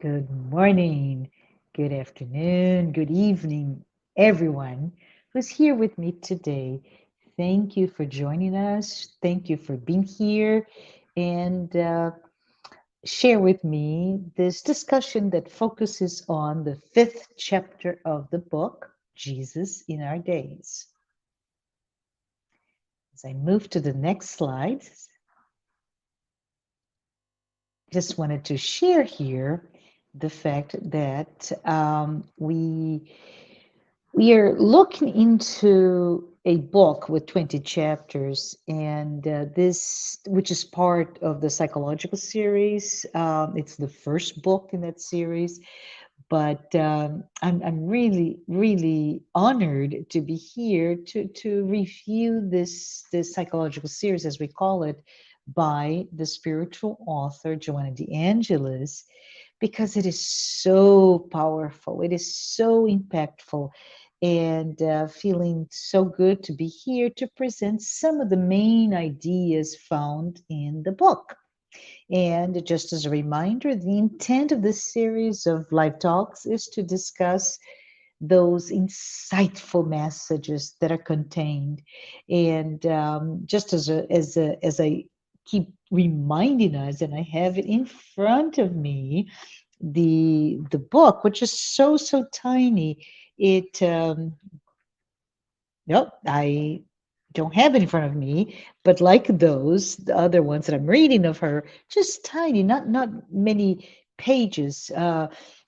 Good morning, good afternoon, good evening, everyone who's here with me today. Thank you for joining us. Thank you for being here and share with me this discussion that focuses on the fifth chapter of the book, Jesus in Our Days. As I move to the next slide, just wanted to share here the fact that we are looking into a book with 20 chapters, and this, which is part of the psychological series. It's the first book in that series, but I'm really honored to be here to review this psychological series, as we call it, by the spiritual author Joanna de Angelis, because it is so powerful, it is so impactful, and feeling so good to be here to present some of the main ideas found in the book. And just as a reminder, the intent of this series of live talks is to discuss those insightful messages that are contained. And just as I keep reminding us, and I have it in front of me, the book, which is so tiny. It Nope, I don't have it in front of me, but like those, the other ones that I'm reading of her, just tiny, not many pages,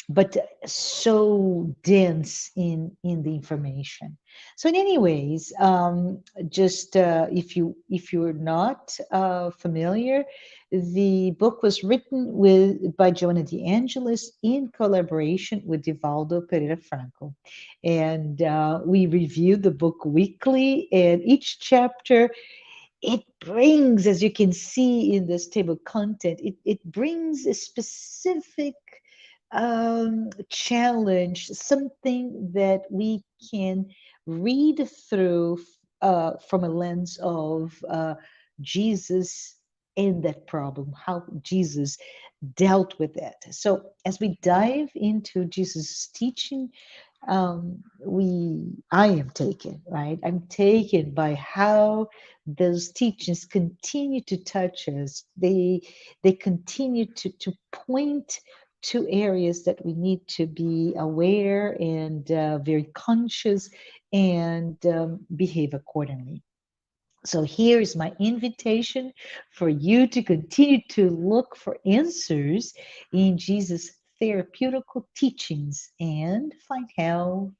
but so dense in the information. So, in any ways, just if you're not familiar, the book was written by Joanna de Angelis in collaboration with Divaldo Pereira Franco, and we review the book weekly, and each chapter, it brings, as you can see in this table of content, it brings a specific challenge, something that we can read through from a lens of Jesus and that problem, how Jesus dealt with it. So as we dive into Jesus' teaching, I am taken, right? I'm taken by how those teachings continue to touch us. They continue to point to areas that we need to be aware and very conscious, and behave accordingly. So here is my invitation for you to continue to look for answers in Jesus' therapeutical teachings and find health,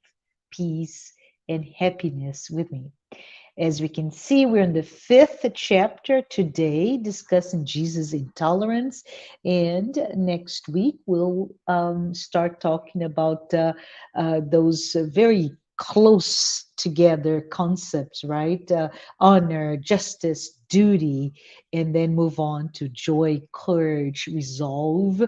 peace, and happiness with me. As we can see, we're in the fifth chapter today, discussing Jesus' intolerance. And next week, we'll start talking about those very close together concepts, right? Honor, justice, duty, and then move on to joy, courage, resolve,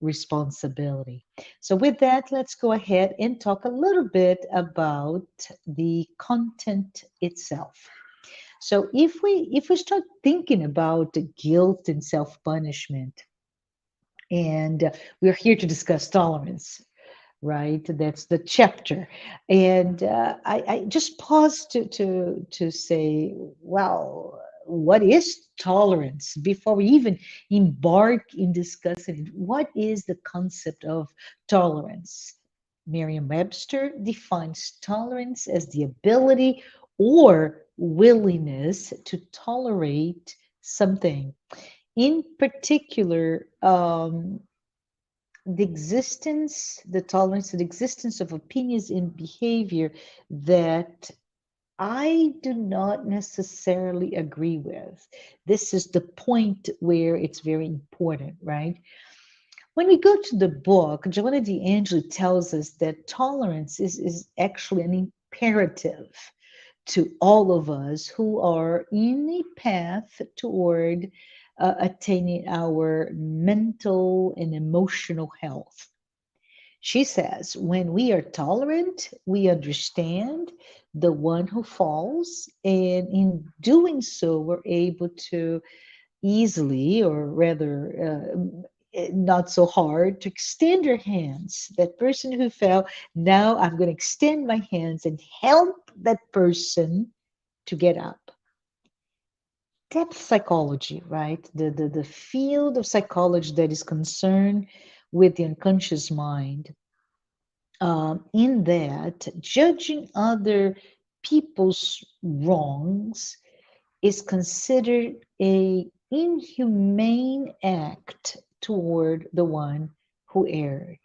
responsibility. So, with that, let's go ahead and talk a little bit about the content itself. So, if we start thinking about guilt and self punishment, and we're here to discuss tolerance, right? That's the chapter, and I just paused to say, well, what is tolerance before we even embark in discussing it? What is the concept of tolerance? Merriam-Webster defines tolerance as the ability or willingness to tolerate something. In particular, the tolerance, the existence of opinions and behavior that I do not necessarily agree with. This is the point where it's very important, right? When we go to the book, Joanna de Angelis tells us that tolerance is actually an imperative to all of us who are in a path toward attaining our mental and emotional health. She says, when we are tolerant, we understand the one who falls, and in doing so, we're able to easily, or rather, not so hard to extend your hands. That person who fell, now I'm going to extend my hands and help that person to get up. Depth psychology, right? The field of psychology that is concerned with the unconscious mind. In that, judging other people's wrongs is considered a inhumane act toward the one who erred.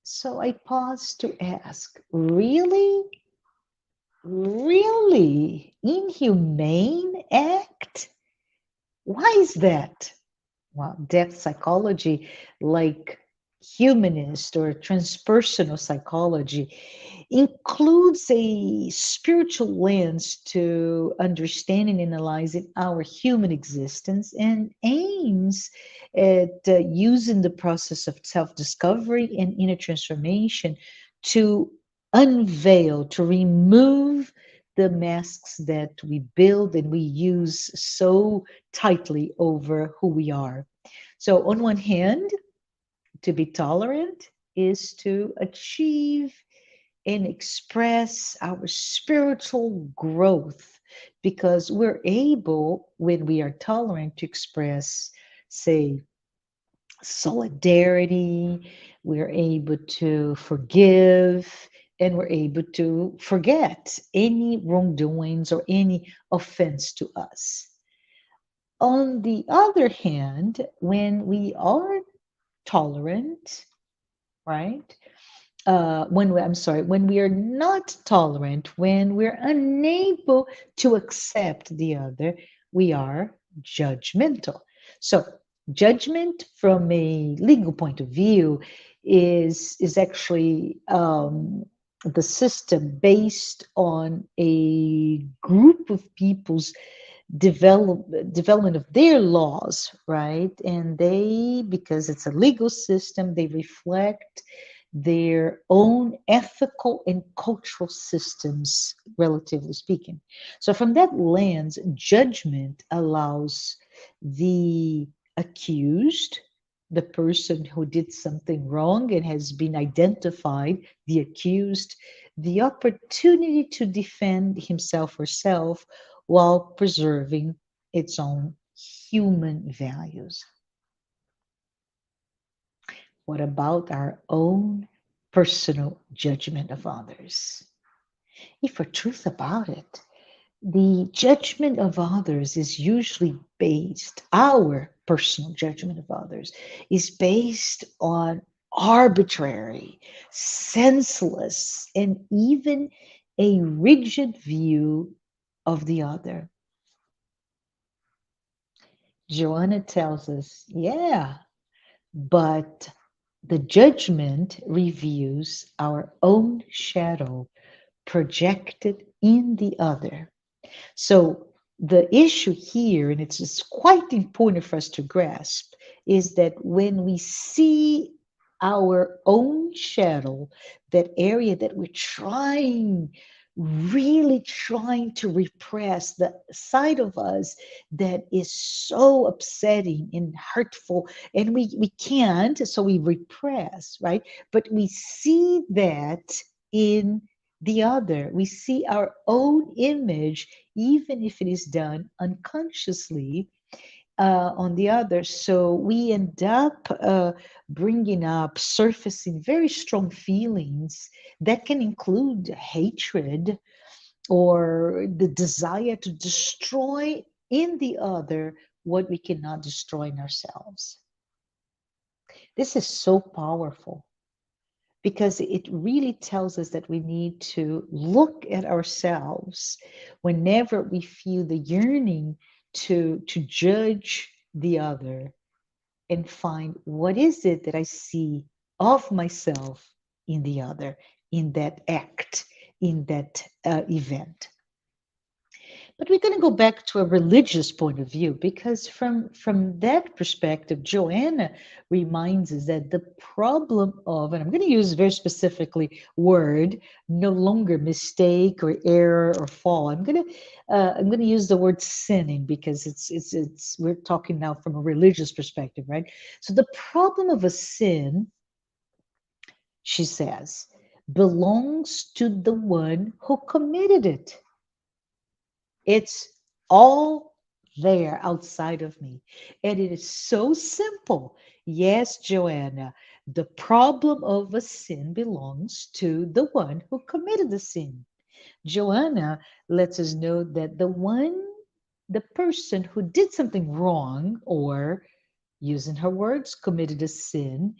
So I pause to ask, really? Really? Inhumane act? Why is that? Well, depth psychology, like humanist or transpersonal psychology, includes a spiritual lens to understanding and analyzing our human existence and aims at using the process of self discovery and inner transformation to unveil, to remove the masks that we build and we use so tightly over who we are. So, on one hand, to be tolerant is to achieve and express our spiritual growth because we're able, when we are tolerant, to express, say, solidarity, we're able to forgive, and we're able to forget any wrongdoings or any offense to us. On the other hand, when we are tolerant, right? I'm sorry, when we are not tolerant, when we're unable to accept the other, we are judgmental. So, judgment from a legal point of view is actually the system based on a group of people's development of their laws, right? And they, because it's a legal system, they reflect their own ethical and cultural systems, relatively speaking. So, from that lens, judgment allows the accused, the person who did something wrong and has been identified, the accused, the opportunity to defend himself or herself while preserving its own human values. What about our own personal judgment of others? If we're truth about it, the judgment of others is usually based, our personal judgment of others is based on arbitrary, senseless, and even a rigid view of the other. Joanna tells us, yeah, but the judgment reveals our own shadow projected in the other. So the issue here, and it's just quite important for us to grasp, is that when we see our own shadow, that area that we're really trying to repress, the side of us that is so upsetting and hurtful, and we can't, so we repress, right? But we see that in the other. We see our own image, even if it is done unconsciously, on the other. So we end up bringing up, surfacing very strong feelings that can include hatred or the desire to destroy in the other what we cannot destroy in ourselves. This is so powerful because it really tells us that we need to look at ourselves whenever we feel the yearning to judge the other and find what is it that I see of myself in the other, in that act, in that event. But we're going to go back to a religious point of view because from that perspective, Joanna reminds us that the problem of, and I'm going to use very specifically word, no longer mistake or error or fall. I'm going to use the word sinning because it's we're talking now from a religious perspective, right? So the problem of a sin, she says, belongs to the one who committed it. It's all there outside of me. And it is so simple. Yes, Joanna, the problem of a sin belongs to the one who committed the sin. Joanna lets us know that the person who did something wrong, or using her words, committed a sin,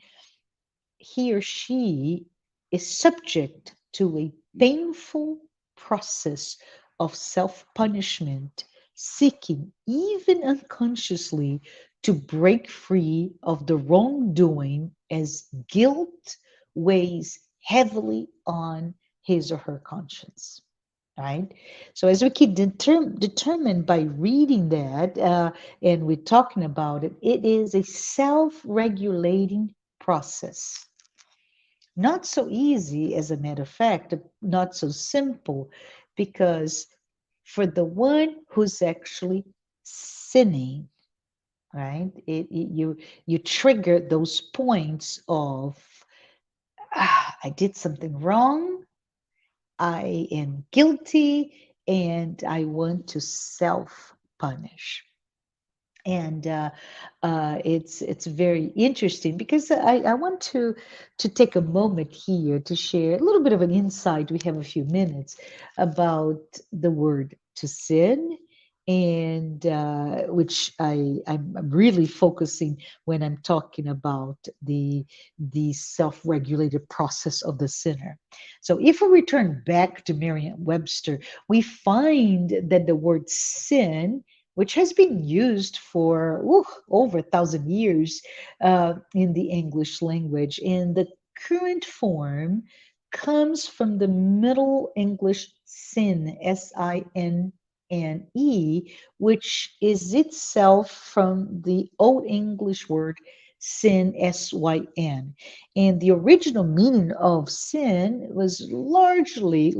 he or she is subject to a painful process of self punishment, seeking, even unconsciously, to break free of the wrongdoing as guilt weighs heavily on his or her conscience. Right? So, as we can determine by reading that, and we're talking about it, it is a self regulating process. Not so easy, as a matter of fact, not so simple, because for the one who's actually sinning, right, you trigger those points of, I did something wrong, I am guilty, and I want to self punish. And it's very interesting because I want to take a moment here to share a little bit of an insight. We have a few minutes about the word to sin, and which I'm really focusing when I'm talking about the self-regulated process of the sinner. So if we return back to Merriam-Webster, we find that the word sin, which has been used for over 1,000 years in the English language. In the current form, comes from the Middle English sin, Sinne, which is itself from the Old English word sin, Syn. And the original meaning of sin was largely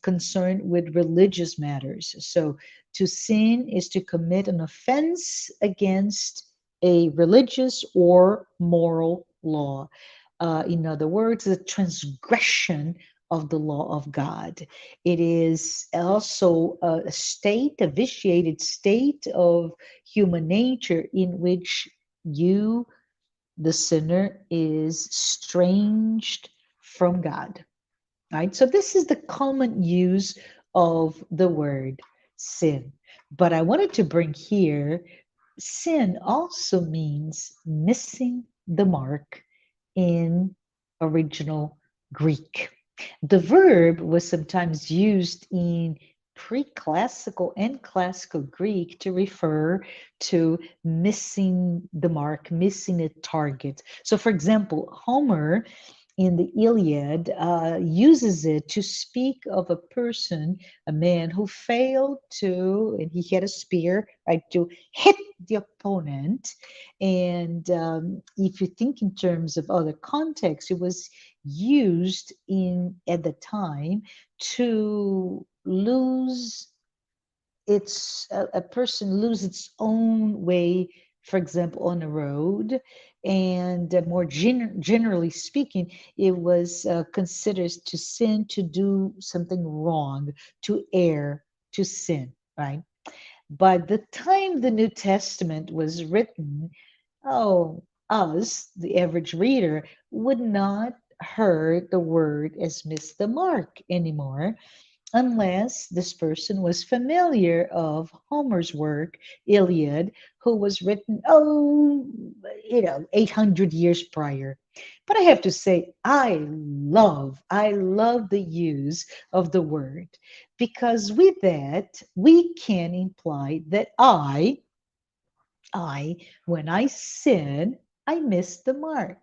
concerned with religious matters. So to sin is to commit an offense against a religious or moral law. In other words, the transgression of the law of God. It is also a state, a vitiated state of human nature in which you, the sinner, is estranged from God. Right? So this is the common use of the word sin. But I wanted to bring here, sin also means missing the mark in original Greek. The verb was sometimes used in pre-classical and classical Greek to refer to missing the mark, missing a target. So, for example, Homer in the Iliad uses it to speak of a person, a man who failed to, and he had a spear, right, to hit the opponent. And if you think in terms of other contexts, it was used in at the time to lose it's a person lose its own way, for example, on a road. And more generally speaking, it was considered to sin, to do something wrong, to err, to sin, right? By the time the New Testament was written, oh, us, the average reader, would not heard the word as miss the mark anymore, unless this person was familiar of Homer's work, Iliad, who was written, 800 years prior. But I have to say, I love the use of the word, because with that, we can imply that when I sin, I miss the mark.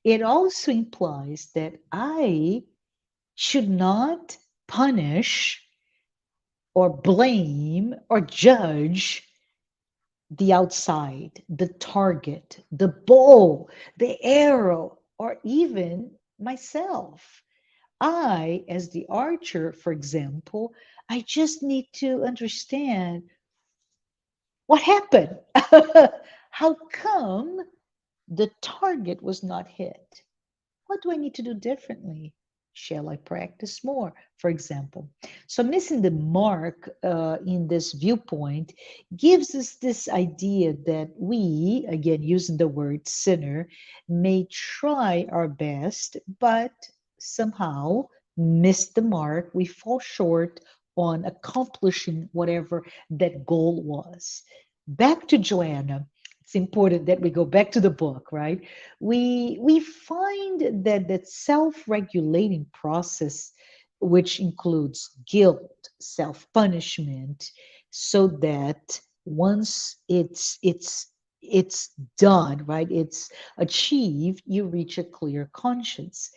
It also implies that I should not punish or blame or judge the outside, the target, the bow, the arrow, or even myself. I, as the archer, for example, I just need to understand what happened. How come the target was not hit? What do I need to do differently? Shall I practice more, for example? So, missing the mark in this viewpoint gives us this idea that we, again, using the word sinner, may try our best, but somehow miss the mark. We fall short on accomplishing whatever that goal was. Back to Joanna. It's important that we go back to the book, right? We find that self-regulating process, which includes guilt, self-punishment, so that once it's done, right, it's achieved, you reach a clear conscience.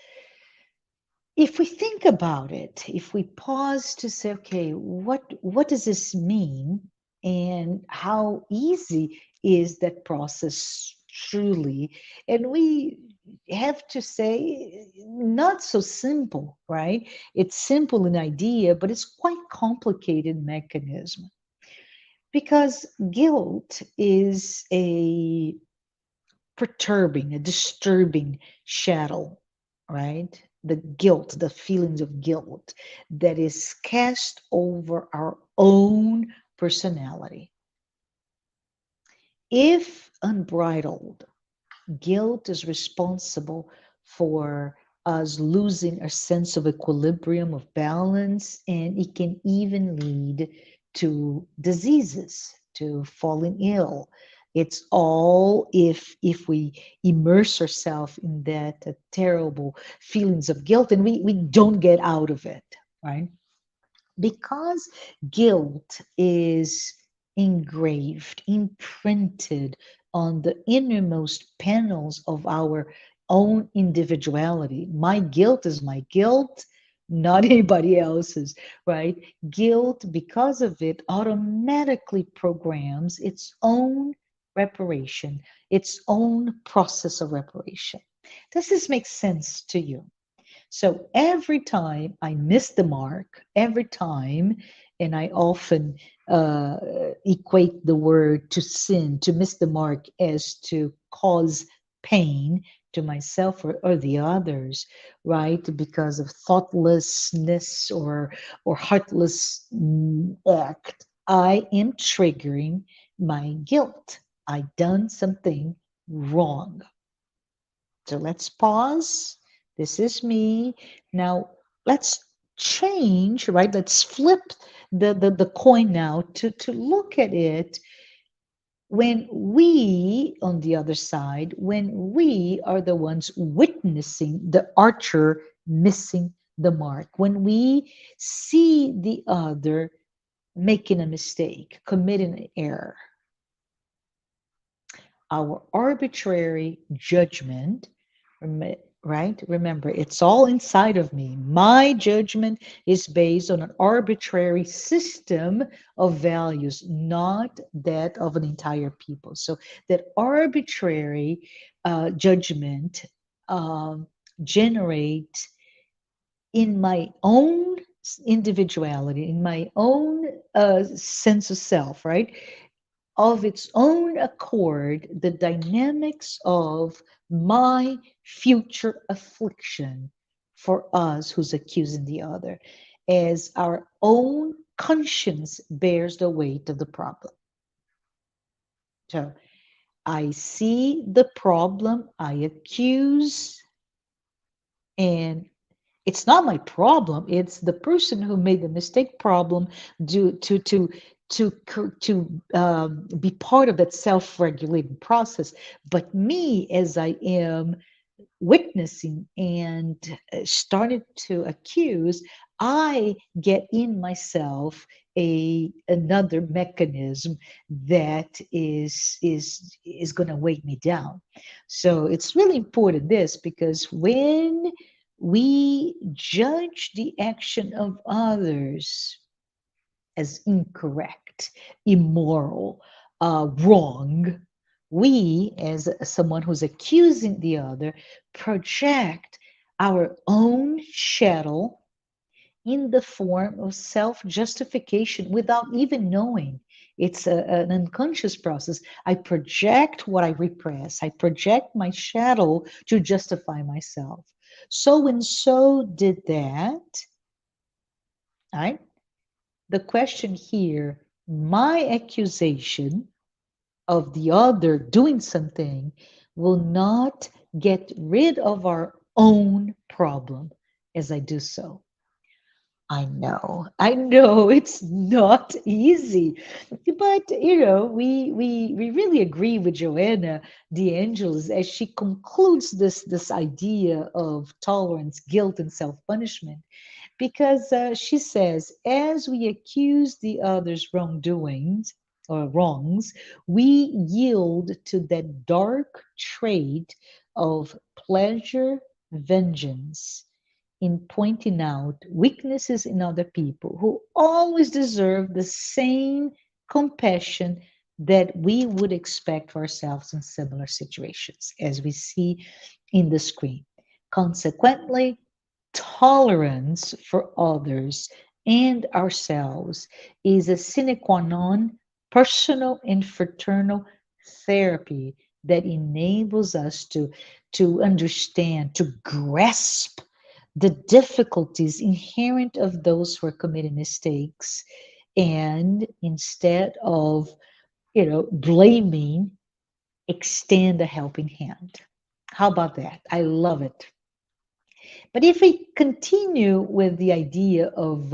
If we think about it, if we pause to say, okay, what does this mean, and how easy is that process truly? And we have to say, not so simple, right? It's simple in idea, but it's quite complicated mechanism, because guilt is a perturbing, a disturbing shadow, right? The guilt, the feelings of guilt that is cast over our own personality. If unbridled, guilt is responsible for us losing a sense of equilibrium, of balance, and it can even lead to diseases, to falling ill. It's all if we immerse ourselves in that terrible feelings of guilt, and we don't get out of it, right? Because guilt is engraved, imprinted on the innermost panels of our own individuality. My guilt is my guilt, not anybody else's, right? Guilt, because of it, automatically programs its own reparation, its own process of reparation. Does this make sense to you? So every time I miss the mark, every time, and I often equate the word to sin, to miss the mark, as to cause pain to myself or the others, right? Because of thoughtlessness or heartless act, I am triggering my guilt. I done something wrong. So let's pause. This is me. Now let's change, right? Let's flip the coin now to look at it when we, on the other side, when we are the ones witnessing the archer missing the mark, when we see the other making a mistake, committing an error, our arbitrary judgment, right? Remember, it's all inside of me. My judgment is based on an arbitrary system of values, not that of an entire people. So that arbitrary judgment um, generate in my own individuality, in my own sense of self, right? Of its own accord, the dynamics of my future affliction for us who's accusing the other, as our own conscience bears the weight of the problem. So I see the problem, I accuse, and it's not my problem, it's the person who made the mistake problem due to be part of that self-regulating process. But me, as I am witnessing and started to accuse, I get in myself a another mechanism that is going to weigh me down. So it's really important this, because when we judge the action of others, as incorrect, immoral, wrong, we, as someone who's accusing the other, project our own shadow in the form of self justification without even knowing. It's an unconscious process. I project what I repress, I project my shadow to justify myself. So and so did that, right? The question here, my accusation of the other doing something will not get rid of our own problem as I do so. I know it's not easy, but we really agree with Joanna de Angelis as she concludes this idea of tolerance, guilt, and self-punishment, because she says, as we accuse the other's wrongdoings or wrongs, we yield to that dark trait of pleasure vengeance in pointing out weaknesses in other people who always deserve the same compassion that we would expect for ourselves in similar situations, as we see in the screen. Consequently, tolerance for others and ourselves is a sine qua non personal and fraternal therapy that enables us to understand, to grasp the difficulties inherent of those who are committing mistakes, and instead of blaming, extend a helping hand. How about that? I love it. But if we continue with the idea of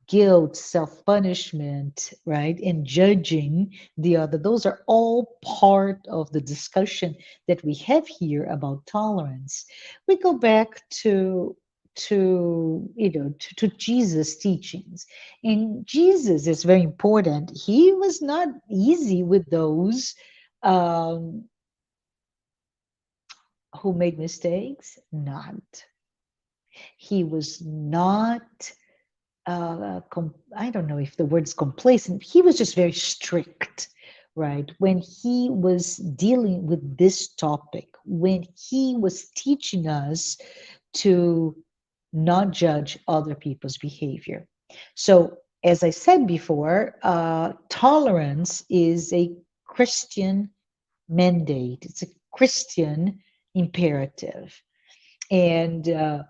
guilt, self punishment, right, and judging the other, those are all part of the discussion that we have here about tolerance. We go back to Jesus' teachings, and Jesus is very important. He was not easy with those um, who made mistakes. Not. He was not I don't know if the word's complacent. He was just very strict, right? When he was dealing with this topic, when he was teaching us to not judge other people's behavior. So, as I said before, tolerance is a Christian mandate, it's a Christian imperative. And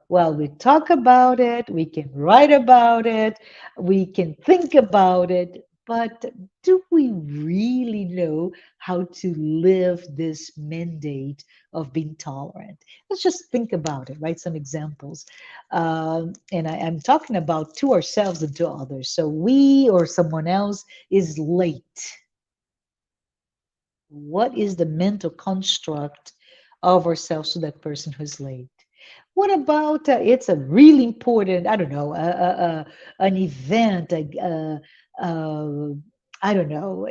well, we talk about it, we can write about it, we can think about it, but do we really know how to live this mandate of being tolerant? Let's just think about it, right? Some examples. And I'm talking about to ourselves and to others. So we or someone else is late. What is the mental construct of ourselves to that person who's late? What about it's a really important, I don't know, an event, I don't know,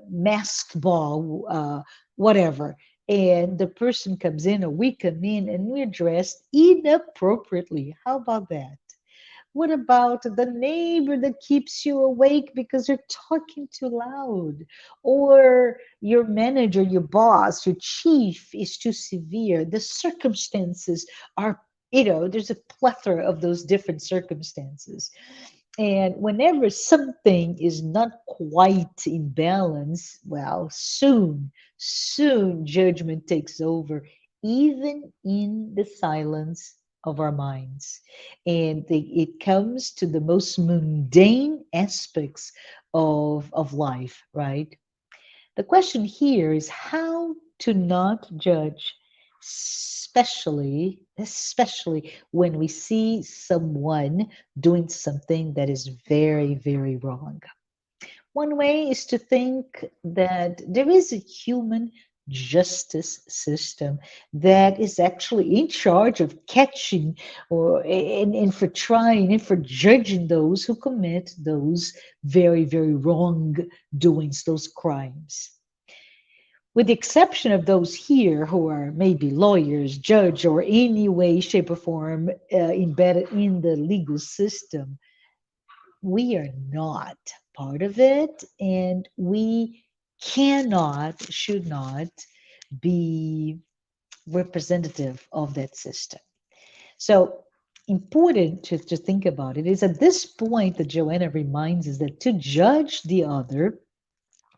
masked ball, whatever. And the person comes in, or we come in, and we're dressed inappropriately. How about that? What about the neighbor that keeps you awake because you're talking too loud? Or your manager, your boss, your chief is too severe? The circumstances are, there's a plethora of those different circumstances. And whenever something is not quite in balance, well, soon judgment takes over, even in the silence of our minds. And it comes to the most mundane aspects of life, right? The question here is how to not judge, especially when we see someone doing something that is very, very wrong. One way is to think that there is a human justice system that is actually in charge of catching and for trying and for judging those who commit those very, very wrong doings, those crimes. With the exception of those here who are maybe lawyers, judge, or any way, shape, or form embedded in the legal system, we are not part of it, and we cannot, should not be representative of that system. So important to think about it is at this point that Joanna reminds us that to judge the other,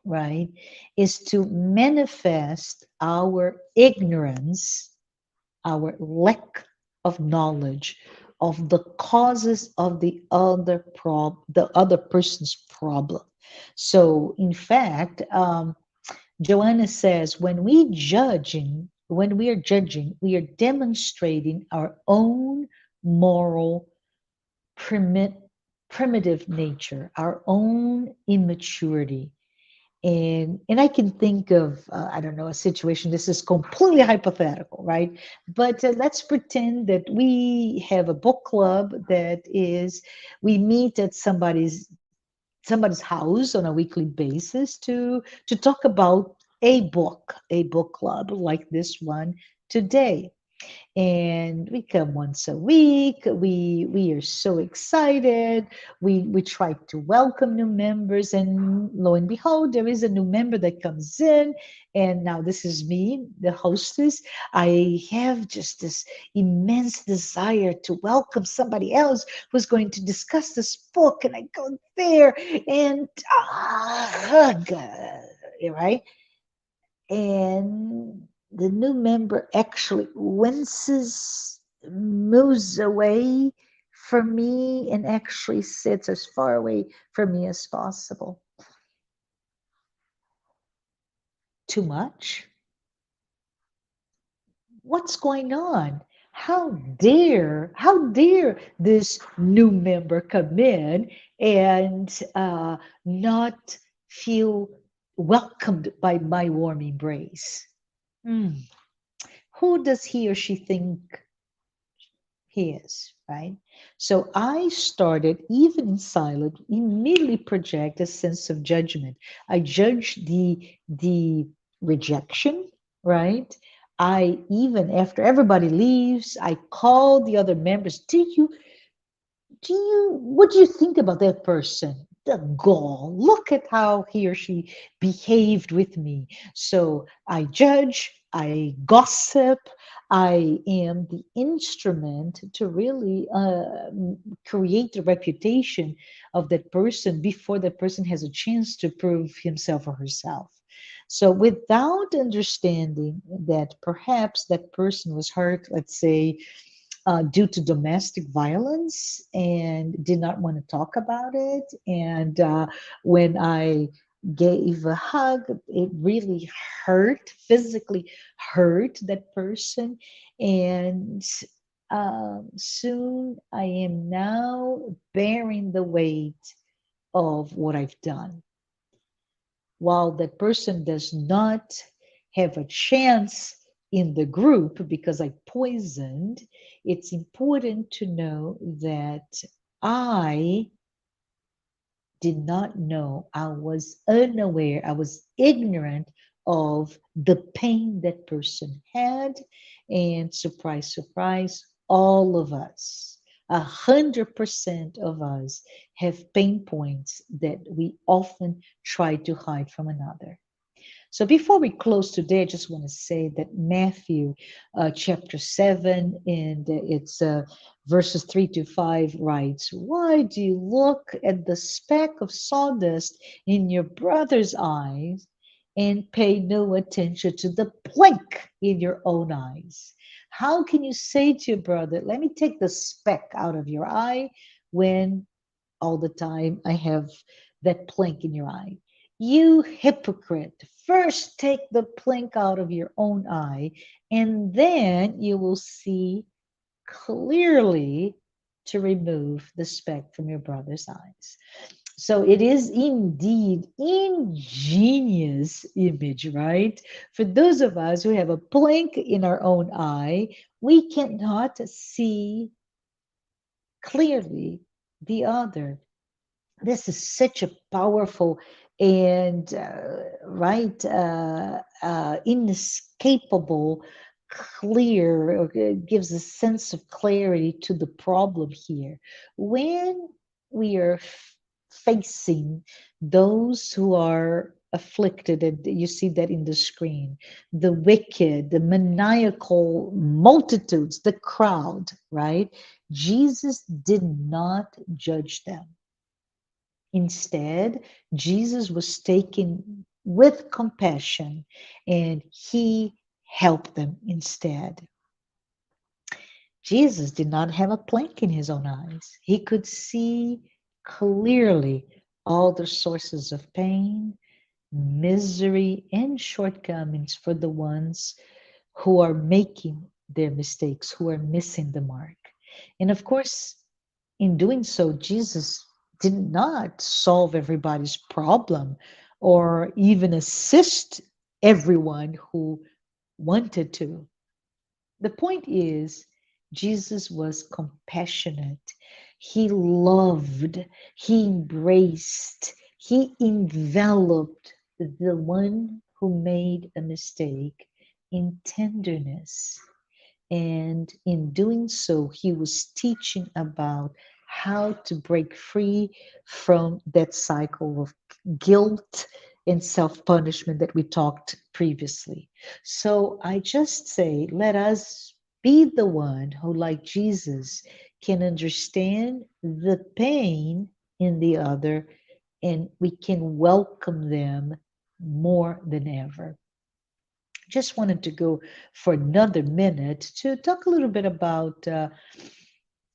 right, is to manifest our ignorance, our lack of knowledge of the causes of the other person's problem. So in fact, Joanna says when we are judging, we are demonstrating our own moral primi- primitive nature, our own immaturity. And I can think of I don't know, a situation. This is completely hypothetical, right? But let's pretend that we have a book club that is we meet at somebody's house on a weekly basis to talk about a book club like this one today. And we come once a week. We are so excited. We try to welcome new members, and lo and behold, there is a new member that comes in. And now this is me, the hostess. I have just this immense desire to welcome somebody else who's going to discuss this book, and I go there and hug, right? And the new member actually winces, moves away from me, and actually sits as far away from me as possible. Too much? What's going on? How dare this new member come in and not feel welcomed by my warm embrace? Hmm. Who does he or she think he is, right? So I started, even in silent, immediately project a sense of judgment. I judge the rejection, right? I even after everybody leaves, I call the other members. What do you think about that person? The gall. Look at how he or she behaved with me. So I judge, I gossip, I am the instrument to really create the reputation of that person before that person has a chance to prove himself or herself. So without understanding that perhaps that person was hurt, let's say due to domestic violence, and did not want to talk about it. And when I gave a hug, it really hurt, physically hurt that person. And soon I am now bearing the weight of what I've done, while that person does not have a chance in the group because I poisoned. It's important to know that I did not know, I was unaware, I was ignorant of the pain that person had. And surprise, surprise, all of us, 100% of us have pain points that we often try to hide from another. So before we close today, I just want to say that Matthew chapter 7, and it's verses 3 to 5 writes, why do you look at the speck of sawdust in your brother's eyes and pay no attention to the plank in your own eyes? How can you say to your brother, let me take the speck out of your eye, when all the time I have that plank in your eye? You hypocrite, first take the plank out of your own eye, and then you will see clearly to remove the speck from your brother's eyes. So it is indeed ingenious image, right? For those of us who have a plank in our own eye, we cannot see clearly the other. This is such a powerful and inescapable clear, or it gives a sense of clarity to the problem here. When we are facing those who are afflicted, and you see that in the screen, the wicked, the maniacal multitudes, the crowd, right? Jesus did not judge them. Instead, Jesus was taken with compassion and he helped them instead. Jesus did not have a plank in his own eyes. He could see clearly all the sources of pain, misery, and shortcomings for the ones who are making their mistakes, who are missing the mark. And of course, in doing so, Jesus did not solve everybody's problem or even assist everyone who wanted to. The point is, Jesus was compassionate. He loved, he embraced, he enveloped the one who made a mistake in tenderness. And in doing so, he was teaching about how to break free from that cycle of guilt and self punishment that we talked previously. So I just say, let us be the one who, like Jesus, can understand the pain in the other and we can welcome them more than ever. Just wanted to go for another minute to talk a little bit about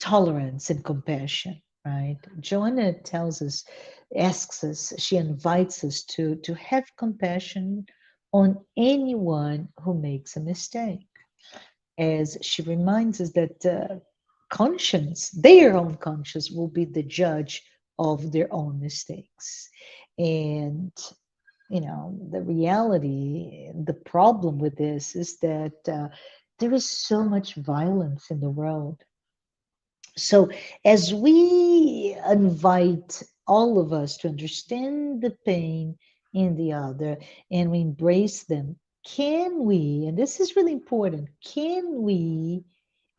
tolerance and compassion, right? Joanna tells us, asks us, she invites us to have compassion on anyone who makes a mistake, as she reminds us that conscience, their own conscience, will be the judge of their own mistakes. And the reality, the problem with this is that there is so much violence in the world. So, as we invite all of us to understand the pain in the other and we embrace them, can we, and this is really important, can we,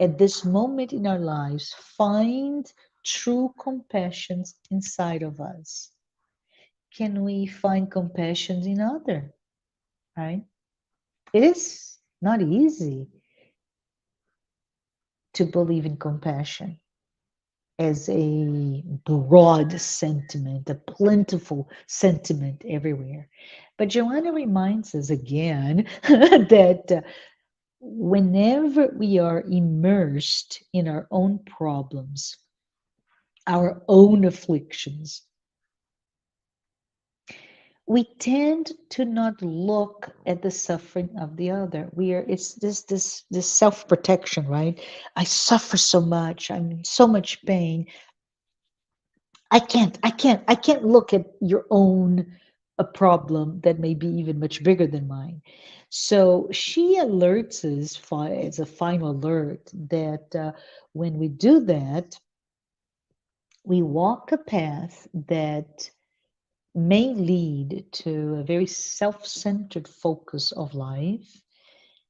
at this moment in our lives, find true compassion inside of us? Can we find compassion in other, right? It is not easy to believe in compassion as a broad sentiment, a plentiful sentiment everywhere. But Joanna reminds us again that whenever we are immersed in our own problems, our own afflictions, we tend to not look at the suffering of the other. It's this self-protection, right? I suffer so much, I'm in so much pain. I can't look at your own a problem that may be even much bigger than mine. So she alerts us as a final alert that when we do that, we walk a path that may lead to a very self-centered focus of life,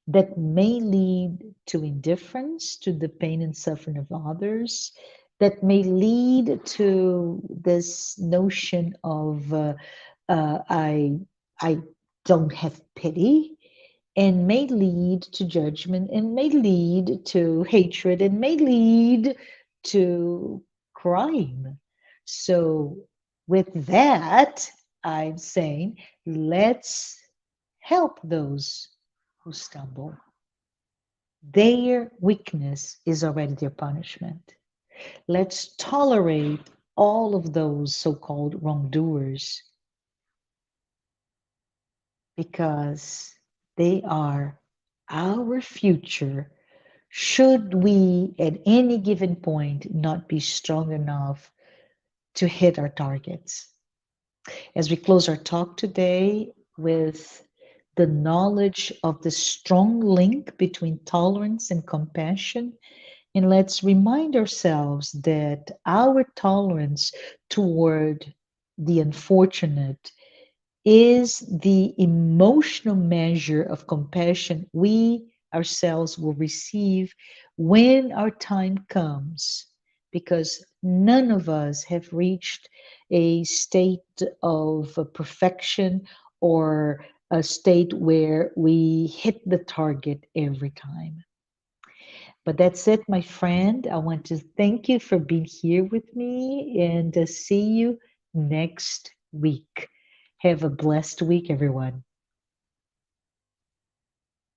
that may lead to indifference to the pain and suffering of others, that may lead to this notion of I don't have pity, and may lead to judgment, and may lead to hatred, and may lead to crime. So, with that, I'm saying let's help those who stumble. Their weakness is already their punishment. Let's tolerate all of those so called wrongdoers because they are our future. Should we at any given point not be strong enough to hit our targets? As we close our talk today with the knowledge of the strong link between tolerance and compassion, and let's remind ourselves that our tolerance toward the unfortunate is the emotional measure of compassion we ourselves will receive when our time comes because none of us have reached a state of perfection or a state where we hit the target every time. But that's it, my friend. I want to thank you for being here with me and see you next week. Have a blessed week, everyone.